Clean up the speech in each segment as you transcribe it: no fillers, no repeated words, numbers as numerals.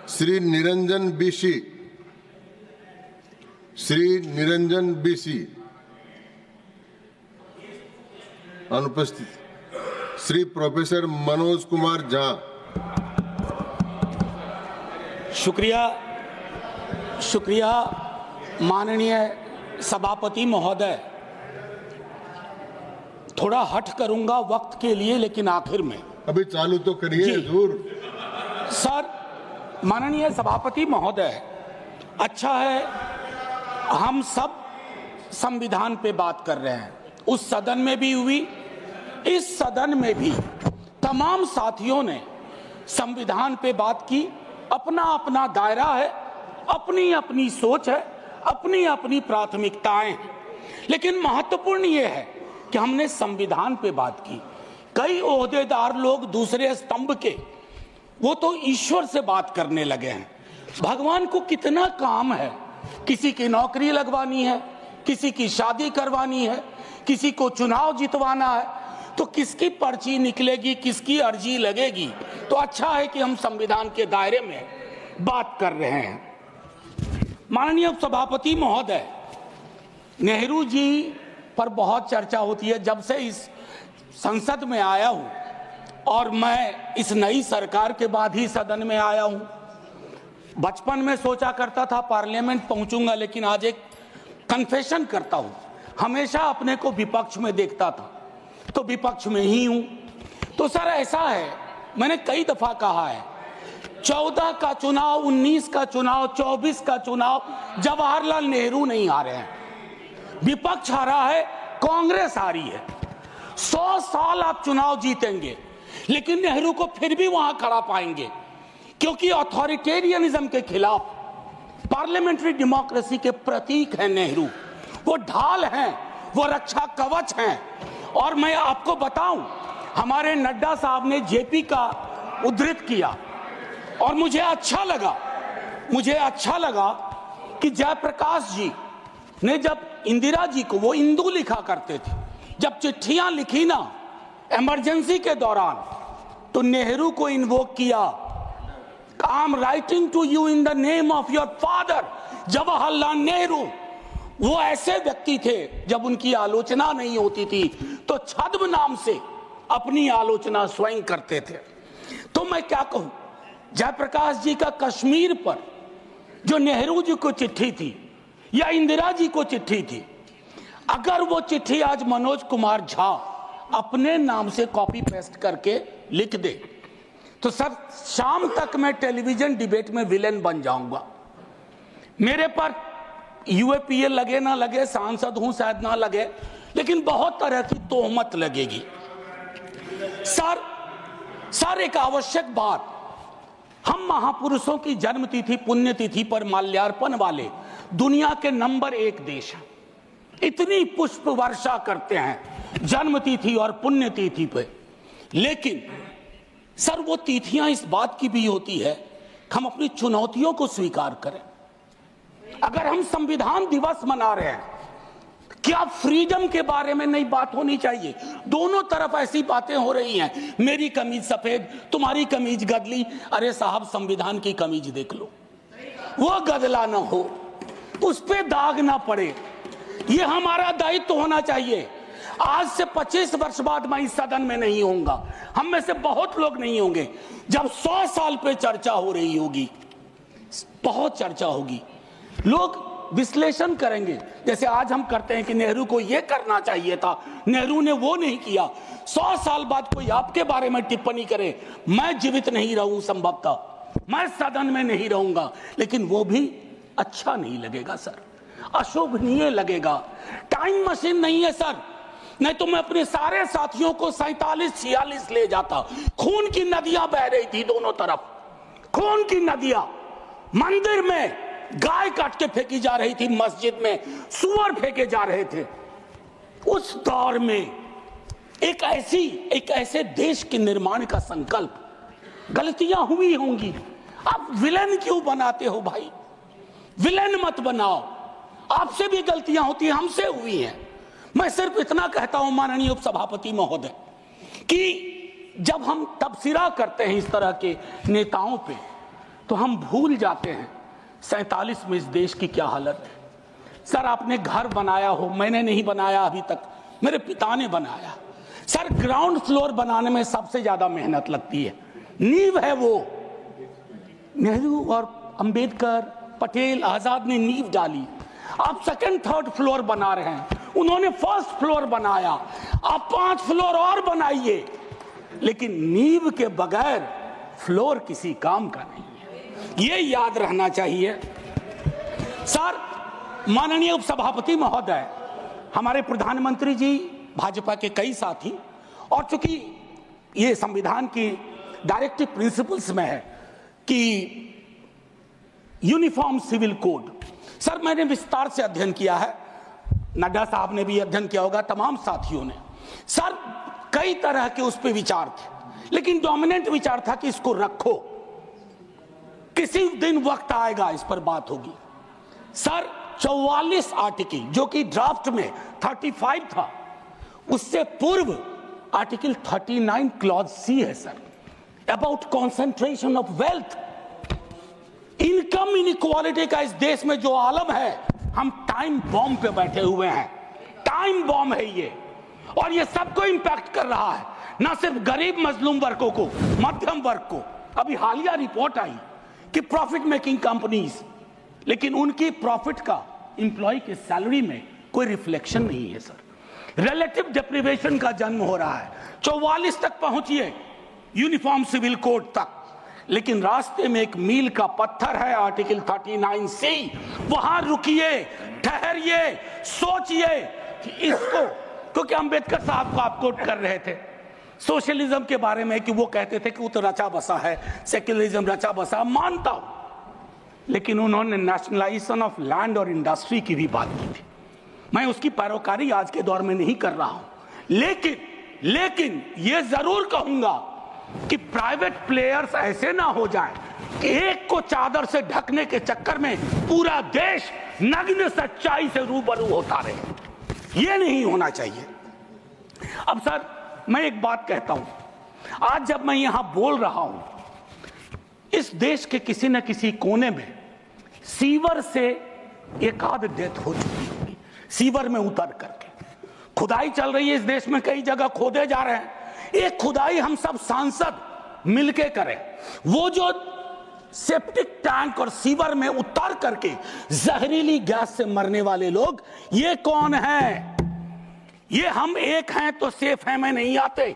Shri Niranjan BC, अनुपस्थित। Shri professor Manoj Kumar Jha. शुक्रिया माननीय सभापति महोदय। थोड़ा हट करूंगा वक्त के लिए, लेकिन आखिर में अभी चालू तो करिए हुजूर। सर, माननीय सभापति महोदय, अच्छा है हम सब संविधान पे बात कर रहे हैं। उस सदन में भी हुई, इस सदन में भी तमाम साथियों ने संविधान पे बात की। अपना अपना दायरा है, अपनी अपनी सोच है, अपनी अपनी प्राथमिकताएं हैं, लेकिन महत्वपूर्ण ये है कि हमने संविधान पे बात की। कई ओहदेदार लोग दूसरे स्तंभ के, वो तो ईश्वर से बात करने लगे हैं। भगवान को कितना काम है, किसी की नौकरी लगवानी है, किसी की शादी करवानी है, किसी को चुनाव जितवाना है, तो किसकी पर्ची निकलेगी, किसकी अर्जी लगेगी। तो अच्छा है कि हम संविधान के दायरे में बात कर रहे हैं। माननीय सभापति महोदय, नेहरू जी पर बहुत चर्चा होती है जब से इस संसद में आया हूं, और मैं इस नई सरकार के बाद ही सदन में आया हूं। बचपन में सोचा करता था पार्लियामेंट पहुंचूंगा, लेकिन आज एक कन्फेशन करता हूं, हमेशा अपने को विपक्ष में देखता था, तो विपक्ष में ही हूं। तो सर ऐसा है, मैंने कई दफा कहा है, 14 का चुनाव, 19 का चुनाव, 24 का चुनाव जवाहरलाल नेहरू नहीं हारे हैं, विपक्ष हारा है, कांग्रेस हारी है। 100 साल आप चुनाव जीतेंगे, लेकिन नेहरू को फिर भी वहां खड़ा पाएंगे, क्योंकि अथॉरिटेरियनिज्म के खिलाफ, पार्लियामेंट्री डेमोक्रेसी के प्रतीक हैं नेहरू। वो ढाल हैं, वो रक्षा कवच हैं। और मैं आपको बताऊं, हमारे नड्डा साहब ने जेपी का उद्धृत किया, और मुझे अच्छा लगा कि जयप्रकाश जी ने जब इंदिरा जी को, वो इंदू लिखा करते थे, जब चिट्ठियां लिखी ना इमरजेंसी के दौरान, तो नेहरू को इन्वोक किया। I am writing to you in the name of your father Jawaharlal Nehru. वो ऐसे व्यक्ति थे, जब उनकी आलोचना नहीं होती थी तो छद्म नाम से अपनी आलोचना स्वयं करते थे। तो मैं क्या कहूं, जयप्रकाश जी का कश्मीर पर जो नेहरू जी को चिट्ठी थी या इंदिरा जी को चिट्ठी थी, अगर वो चिट्ठी आज मनोज कुमार झा अपने नाम से कॉपी पेस्ट करके लिख दे, तो सर शाम तक मैं टेलीविजन डिबेट में विलेन बन जाऊंगा। मेरे पर यूएपीए लगे ना लगे, सांसद हूं शायद ना लगे, लेकिन बहुत तरह की तोहमत लगेगी। सर एक आवश्यक बात, हम महापुरुषों की जन्मतिथि, पुण्यतिथि पर माल्यार्पण वाले दुनिया के नंबर 1 देश हैं। इतनी पुष्प वर्षा करते हैं जन्मतिथि और पुण्यतिथि पे, लेकिन सर वो तिथियां इस बात की भी होती है कि हम अपनी चुनौतियों को स्वीकार करें। अगर हम संविधान दिवस मना रहे हैं, क्या फ्रीडम के बारे में नहीं बात होनी चाहिए? दोनों तरफ ऐसी बातें हो रही हैं, मेरी कमीज सफेद, तुम्हारी कमीज गदली। अरे साहब, संविधान की कमीज देख लो, वो गदला ना हो, उस पे दाग ना पड़े। ये हमारा दायित्व होना चाहिए। आज से 25 वर्ष बाद मैं इस सदन में नहीं होऊंगा, हम में से बहुत लोग नहीं होंगे। जब 100 साल पे चर्चा हो रही होगी, बहुत चर्चा होगी, लोग विश्लेषण करेंगे, जैसे आज हम करते हैं कि नेहरू को यह करना चाहिए था, नेहरू ने वो नहीं किया। 100 साल बाद कोई आपके बारे में टिप्पणी करे, मैं जीवित नहीं रहूं, संभवतः मैं सदन में नहीं रहूंगा, लेकिन वो भी अच्छा नहीं लगेगा सर, अशोभनीय लगेगा। टाइम मशीन नहीं है सर, नहीं तो मैं अपने सारे साथियों को 47-46 ले जाता। खून की नदियां बह रही थी दोनों तरफ, खून की नदियां। मंदिर में गाय काट के फेंकी जा रही थी, मस्जिद में सुअर फेंके जा रहे थे। उस दौर में एक ऐसे देश के निर्माण का संकल्प, गलतियां हुई होंगी। आप विलेन क्यों बनाते हो भाई? विलेन मत बनाओ, आपसे भी गलतियां होती हैं, हमसे हुई हैं। मैं सिर्फ इतना कहता हूं माननीय उपसभापति महोदय कि जब हम तबसरा करते हैं इस तरह के नेताओं पे, तो हम भूल जाते हैं 47 में इस देश की क्या हालत है। सर आपने घर बनाया हो, मैंने नहीं बनाया अभी तक, मेरे पिता ने बनाया। सर ग्राउंड फ्लोर बनाने में सबसे ज्यादा मेहनत लगती है, नींव है वो। नेहरू और अंबेडकर, पटेल, आजाद ने नींव डाली। आप सेकंड थर्ड फ्लोर बना रहे हैं, उन्होंने फर्स्ट फ्लोर बनाया, आप 5 फ्लोर और बनाइए, लेकिन नींव के बगैर फ्लोर किसी काम का नहीं है, ये याद रहना चाहिए। सर माननीय उपसभापति महोदय, हमारे प्रधानमंत्री जी, भाजपा के कई साथी, और चूंकि ये संविधान की डायरेक्टिव प्रिंसिपल्स में है कि यूनिफॉर्म सिविल कोड, सर मैंने विस्तार से अध्ययन किया है, नड्डा साहब ने भी अध्ययन किया होगा, तमाम साथियों ने। सर कई तरह के उस पर विचार थे, लेकिन डोमिनेंट विचार था कि इसको रखो, किसी दिन वक्त आएगा इस पर बात होगी। सर 44 आर्टिकल जो कि ड्राफ्ट में 35 था, उससे पूर्व आर्टिकल 39 क्लॉज सी है sir, about concentration of wealth. Income inequality का इस देश में जो आलम है, हम टाइम बॉम्ब पे बैठे हुए हैं, टाइम बॉम्ब है ये, और ये सबको इंपैक्ट कर रहा है, ना सिर्फ गरीब मजलूम वर्गों को, मध्यम वर्ग को। अभी हालिया रिपोर्ट आई कि प्रॉफिट मेकिंग कंपनीज, लेकिन उनकी प्रॉफिट का एम्प्लॉय के सैलरी में कोई रिफ्लेक्शन नहीं है सर। रिलेटिव डिप्रिवेशन का जन्म हो रहा है। 44 तक पहुंचिए यूनिफॉर्म सिविल कोड तक, लेकिन रास्ते में एक मील का पत्थर है आर्टिकल 39 सी, वहां रुकिए, ठहरिए, सोचिए कि इसको, क्योंकि अंबेडकर साहब को आप कोट कर रहे थे सोशलिज्म के बारे में कि वो कहते थे कि वो तो रचा बसा है, सेक्युलरिज्म रचा बसा, मानता हूं, लेकिन उन्होंने नेशनलाइजेशन ऑफ लैंड और इंडस्ट्री की भी बात की थी। मैं उसकी पैरोकारी आज के दौर में नहीं कर रहा हूं, लेकिन ये जरूर कहूंगा कि प्राइवेट प्लेयर्स ऐसे ना हो जाएं कि एक को चादर से ढकने के चक्कर में पूरा देश नग्न सच्चाई से रूबरू होता रहे, ये नहीं होना चाहिए। अब सर मैं एक बात कहता हूं, आज जब मैं यहां बोल रहा हूं, इस देश के किसी न किसी कोने में सीवर से एक आध डेथ हो चुकी होगी, सीवर में उतर करके। खुदाई चल रही है इस देश में, कई जगह खोदे जा रहे हैं, एक खुदाई हम सब सांसद मिलके करें। वो जो सेप्टिक टैंक और सीवर में उतर करके जहरीली गैस से मरने वाले लोग, ये कौन है? ये हम एक हैं तो सेफ हैं में नहीं आते,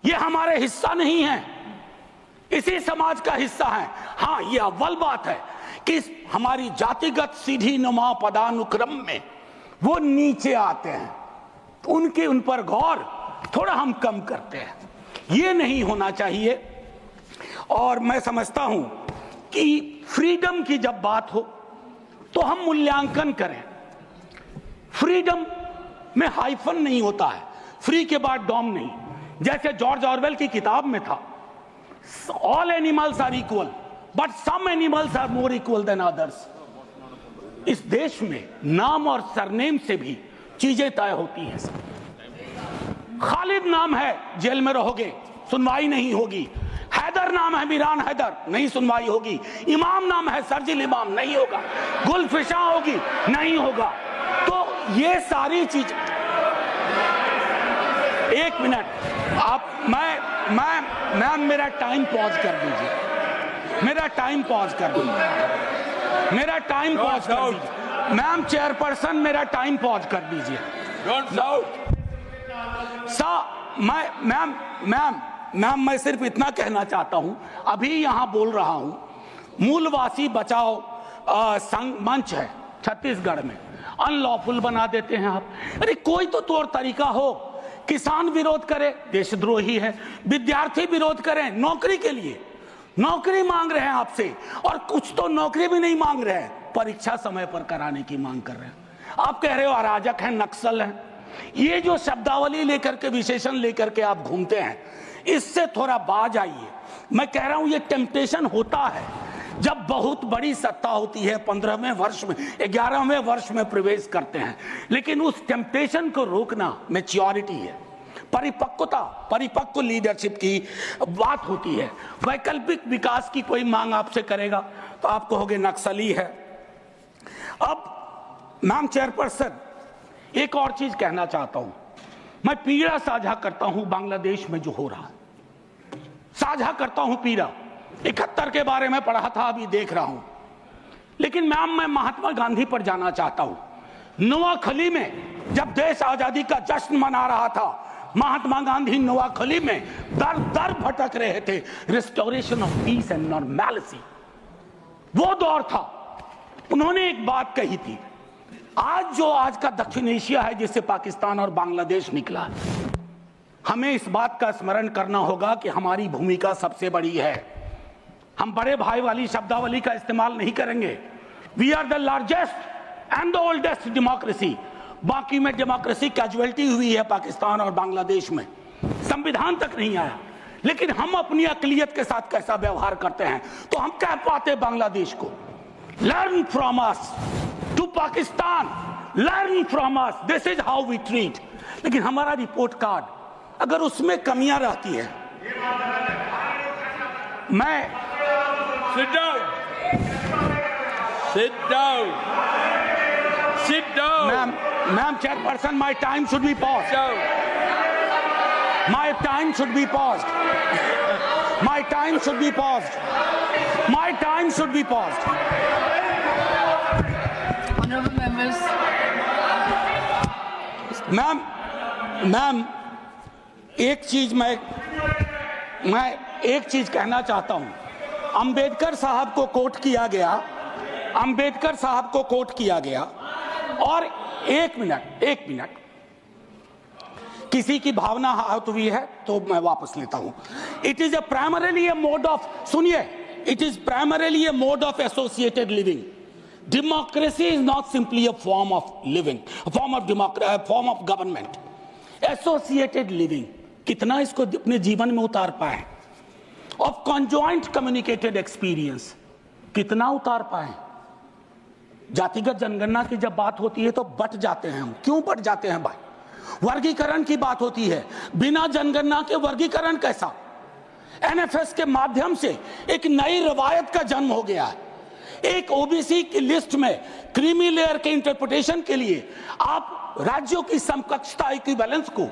ये हमारे हिस्सा नहीं है, इसी समाज का हिस्सा है। हाँ, ये अव्वल बात है कि हमारी जातिगत सीढ़ी नुमा पदानुक्रम में वो नीचे आते हैं, उनके उन पर गौर थोड़ा हम कम करते हैं, ये नहीं होना चाहिए। और मैं समझता हूं कि फ्रीडम की जब बात हो तो हम मूल्यांकन करें। फ्रीडम में हाइफन नहीं होता है, फ्री के बाद डॉम नहीं, जैसे जॉर्ज ऑरवेल की किताब में था, all animals are equal but some animals are more equal than others. इस देश में नाम और सरनेम से भी चीजें तय होती हैं। खालिद नाम है, जेल में रहोगे, सुनवाई नहीं होगी। हैदर नाम है, मीरान हैदर, नहीं सुनवाई होगी। इमाम नाम है, सरजिल इमाम, नहीं होगा। गुलफिशा होगी, नहीं होगा। तो ये सारी चीज, एक मिनट आप, मैं मेरा टाइम पॉज कर दीजिए, मेरा टाइम पॉज कर दीजिए, मेरा टाइम पॉज कर दीजिए। मैम चेयरपर्सन, मेरा टाइम पॉज कर दीजिए। मैम मैं सिर्फ इतना कहना चाहता हूं, अभी यहां बोल रहा हूं, मूलवासी बचाओ संघ मंच है छत्तीसगढ़ में, अनलॉफुल बना देते हैं आप। अरे कोई तो तौर तरीका हो, किसान विरोध करे, देशद्रोही है, विद्यार्थी विरोध करें नौकरी के लिए, नौकरी मांग रहे हैं आपसे, और कुछ तो नौकरी भी नहीं मांग रहे हैं, परीक्षा समय पर कराने की मांग कर रहे हैं। आप कह रहे हो अराजक हैं, नक्सल हैं। ये जो शब्दावली लेकर के, विशेषण लेकर के आप घूमते हैं, इससे थोड़ा बाज आइए। मैं कह रहा हूं ये टेम्पटेशन होता है जब बहुत बड़ी सत्ता होती है, 15वें वर्ष में, 11वें वर्ष में प्रवेश करते हैं, लेकिन उस टेम्पटेशन को रोकना मैच्योरिटी है। परिपक्व लीडरशिप की बात होती है। वैकल्पिक विकास की कोई मांग आपसे करेगा तो आप कहोगे नक्सली है। अब मैम चेयरपर्सन, एक और चीज कहना चाहता हूं, मैं पीड़ा साझा करता हूं बांग्लादेश में जो हो रहा है, साझा करता हूं पीड़ा। 71 के बारे में पढ़ा था, अभी देख रहा हूं। लेकिन मैम मैं महात्मा गांधी पर जाना चाहता हूं। नोआखली में जब देश आजादी का जश्न मना रहा था, महात्मा गांधी नोआखली में दर दर भटक रहे थे, restoration of peace and normality, वो दौर था। उन्होंने एक बात कही थी, आज का दक्षिण एशिया है जिससे पाकिस्तान और बांग्लादेश निकला है, हमें इस बात का स्मरण करना होगा कि हमारी भूमिका सबसे बड़ी है। हम बड़े भाई वाली शब्दावली का इस्तेमाल नहीं करेंगे। We are the largest and the oldest democracy. बाकी में डेमोक्रेसी कैजुअलिटी हुई है पाकिस्तान और बांग्लादेश में, संविधान तक नहीं आया। लेकिन हम अपनी अकलियत के साथ कैसा व्यवहार करते हैं, तो हम कह पाते बांग्लादेश को, learn from us, to Pakistan learn from us, this is how we treat. लेकिन हमारा रिपोर्ट कार्ड अगर उसमें कमियां रहती है, मैं Sit down. Sit down. Sit down. Ma'am chairperson, my time should be paused. Sit down. My time should be paused. My time should be paused. My time should be paused. Honorable members. Ma'am एक चीज मैं एक चीज कहना चाहता हूं। अंबेडकर साहब को कोट किया गया, अंबेडकर साहब को कोट किया गया, और एक मिनट किसी की भावना आहत हुई है तो मैं वापस लेता हूं। It is primarily a mode of, सुनिए, it is primarily a mode of associated living. Democracy is not simply a form of living, form of government. Associated living कितना इसको अपने जीवन में उतार पाए, ऑफ कॉन्जॉइंट कम्युनिकेटेड एक्सपीरियंस कितना उतार पाए। जातिगत जनगणना की जब बात होती है तो बट जाते हैं हम। क्यों बट जाते हैं भाई? वर्गीकरण की बात होती है, बिना जनगणना के वर्गीकरण कैसा? एनएफएस के माध्यम से एक नई रवायत का जन्म हो गया है। एक ओबीसी की लिस्ट में क्रीमी लेयर के इंटरप्रिटेशन के लिए आप राज्यों की समकक्षता इक्विवेलेंस को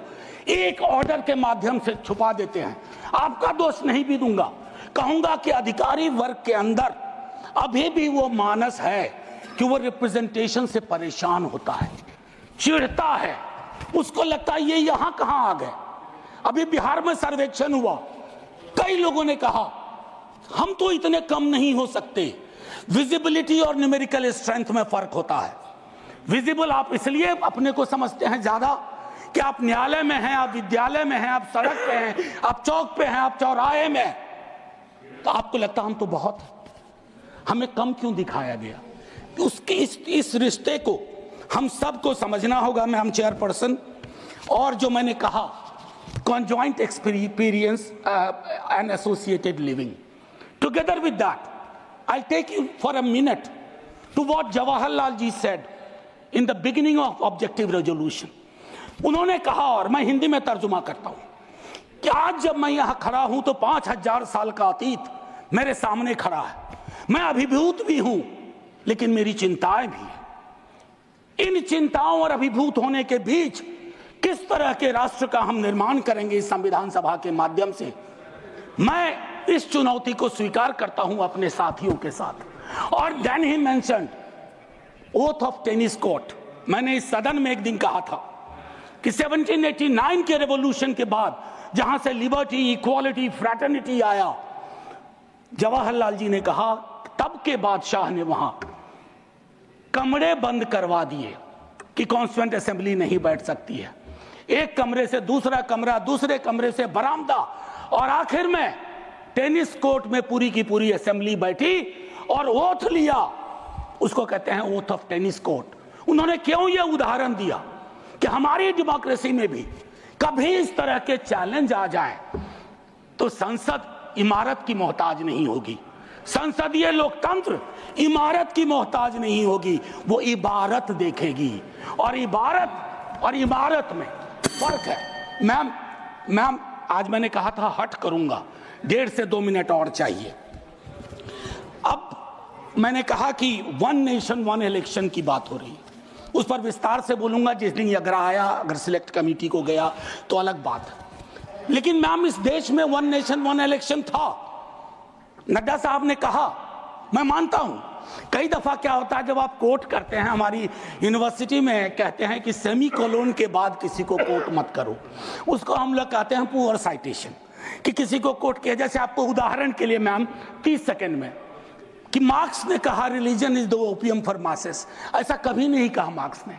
एक ऑर्डर के माध्यम से छुपा देते हैं। आपका दोष नहीं भी दूंगा, कहूंगा कि अधिकारी वर्ग के अंदर अभी भी वो मानस है कि वो रिप्रेजेंटेशन से परेशान होता है, चिढ़ता है, उसको लगता है ये यहां कहां आ गए। अभी बिहार में सर्वेक्षण हुआ, कई लोगों ने कहा हम तो इतने कम नहीं हो सकते। विजिबिलिटी और न्यूमेरिकल स्ट्रेंथ में फर्क होता है। विजिबल आप इसलिए अपने को समझते हैं ज्यादा कि आप न्यायालय में हैं, आप विद्यालय में हैं, आप सड़क पे हैं, आप चौक पे हैं, आप चौराहे में हैं, तो आपको लगता हम तो बहुत, हमें कम क्यों दिखाया गया? उसके इस रिश्ते को हम सबको समझना होगा। मैम चेयरपर्सन, और जो मैंने कहा conjoint experience and associated living. Together with that, I'll take you for a minute to what Jawaharlal ji said in the beginning of objective resolution. उन्होंने कहा, और मैं हिंदी में तर्जुमा करता हूं, कि आज जब मैं यहां खड़ा हूं तो 5000 साल का अतीत मेरे सामने खड़ा है। मैं अभिभूत भी हूं, लेकिन मेरी चिंताएं भी हैं। इन चिंताओं और अभिभूत होने के बीच किस तरह के राष्ट्र का हम निर्माण करेंगे इस संविधान सभा के माध्यम से, मैं इस चुनौती को स्वीकार करता हूं अपने साथियों के साथ। और then he mentioned oath of tennis court. मैंने इस सदन में एक दिन कहा था कि 1789 के रेवोल्यूशन के बाद जहां से लिबर्टी, इक्वालिटी, फ्रैटर्निटी आया, जवाहरलाल जी ने कहा तब के बादशाह ने वहां कमरे बंद करवा दिए कि कॉन्स्टिट्यूएंट असेंबली नहीं बैठ सकती है। एक कमरे से दूसरा कमरा, दूसरे कमरे से बरामदा, और आखिर में टेनिस कोर्ट में पूरी की पूरी असेंबली बैठी और ओथ लिया। उसको कहते हैं ओथ ऑफ टेनिस कोर्ट। उन्होंने क्यों यह उदाहरण दिया कि हमारी डेमोक्रेसी में भी कभी इस तरह के चैलेंज आ जाए तो संसद इमारत की मोहताज नहीं होगी। संसदीय लोकतंत्र इमारत की मोहताज नहीं होगी, वो इबारत देखेगी। और इबारत और इमारत में फर्क है। मैम मैम आज मैंने कहा था हट करूंगा, 1.5 से 2 मिनट और चाहिए। अब मैंने कहा कि वन नेशन वन इलेक्शन की बात हो रही है, उस पर विस्तार से बोलूंगा जिस दिन अगर आया, अगर सिलेक्ट कमेटी को गया तो अलग बात है। लेकिन मैम इस देश में वन नेशन वन इलेक्शन था, नड्डा साहब ने कहा, मैं मानता हूं। कई दफा क्या होता है जब आप कोट करते हैं, हमारी यूनिवर्सिटी में कहते हैं कि सेमी कोलोन के बाद किसी को कोट मत करो, उसको हम लोग कहते हैं पुअर साइटेशन, कि किसी को कोट किया। जैसे आपको उदाहरण के लिए मैम 30 सेकंड में कि मार्क्स ने कहा religion is the opium for masses, ऐसा कभी नहीं कहा मार्क्स ने।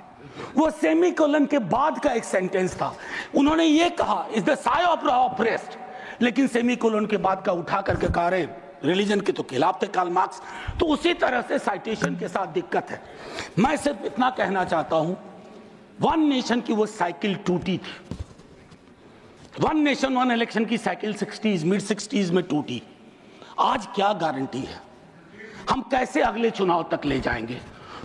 वो सेमी कोलन के बाद का एक सेंटेंस था, उन्होंने ये कहा is the Sai of oppressed, लेकिन सेमी कोलन के बाद का उठा करके कहा रहे रिलीजन के तो खिलाफ थे कार्ल मार्क्स। तो उसी तरह से साइटेशन के साथ दिक्कत है। मैं सिर्फ इतना कहना चाहता हूं, वन नेशन की वो साइकिल टूटी थी, वन नेशन वन इलेक्शन की साइकिल 60s मिड 60s में टूटी। आज क्या गारंटी है, हम कैसे अगले चुनाव तक ले जाएंगे?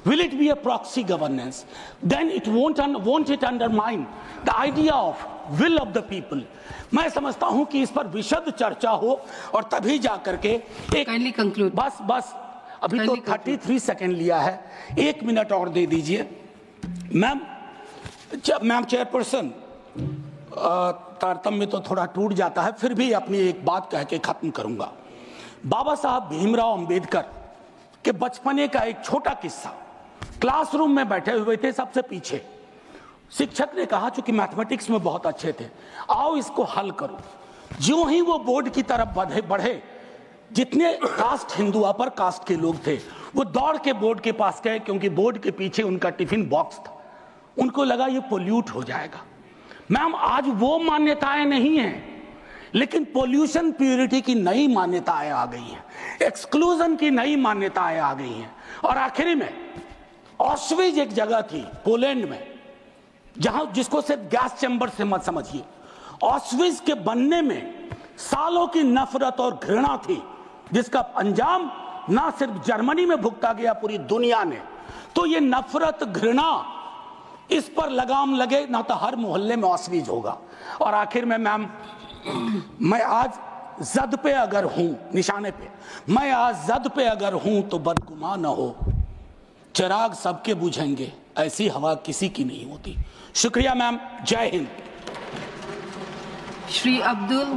Will it be a proxy governance? Then it won't it undermine the idea of will of the people? मैं समझता हूं कि इस पर विशद चर्चा हो और तभी जाकर के एक Kindly conclude. बस अभी तो 33 सेकंड लिया है, 1 मिनट और दे दीजिए। मैम चेयरपर्सन, तारतम्य तो थोड़ा टूट जाता है, फिर भी अपनी एक बात कह के खत्म करूंगा। बाबा साहब भीमराव अंबेडकर के बचपने का एक छोटा किस्सा। क्लासरूम में बैठे हुए थे सबसे पीछे, शिक्षक ने कहा चूंकि मैथमेटिक्स में बहुत अच्छे थे, आओ इसको हल करो। ज्यों ही वो बोर्ड की तरफ बढ़े, जितने कास्ट हिंदू अपर कास्ट के लोग थे वो दौड़ के बोर्ड के पास गए, क्योंकि बोर्ड के पीछे उनका टिफिन बॉक्स था। उनको लगा ये पोल्यूट हो जाएगा। मैम आज वो मान्यताएं नहीं हैं, लेकिन पोल्यूशन प्यूरिटी की नई मान्यताएं आ गई हैं, एक्सक्लूजन की नई मान्यताएं आ गई हैं। और आखिरी में ऑस्विज एक जगह थी पोलैंड में, जहां जिसको सिर्फ गैस चैम्बर से मत समझिए, ऑस्विज के बनने में सालों की नफरत और घृणा थी, जिसका अंजाम ना सिर्फ जर्मनी में भुगता गया, पूरी दुनिया ने। तो ये नफरत घृणा, इस पर लगाम लगे ना तो हर मोहल्ले में ऑस्विज होगा। और आखिर में मैम, मैं आज जद पे अगर हूं, निशाने पे, मैं आज जद पे अगर हूं तो बदगुमान न हो, चिराग सबके बुझेंगे, ऐसी हवा किसी की नहीं होती। शुक्रिया मैम, जय हिंद। श्री अब्दुल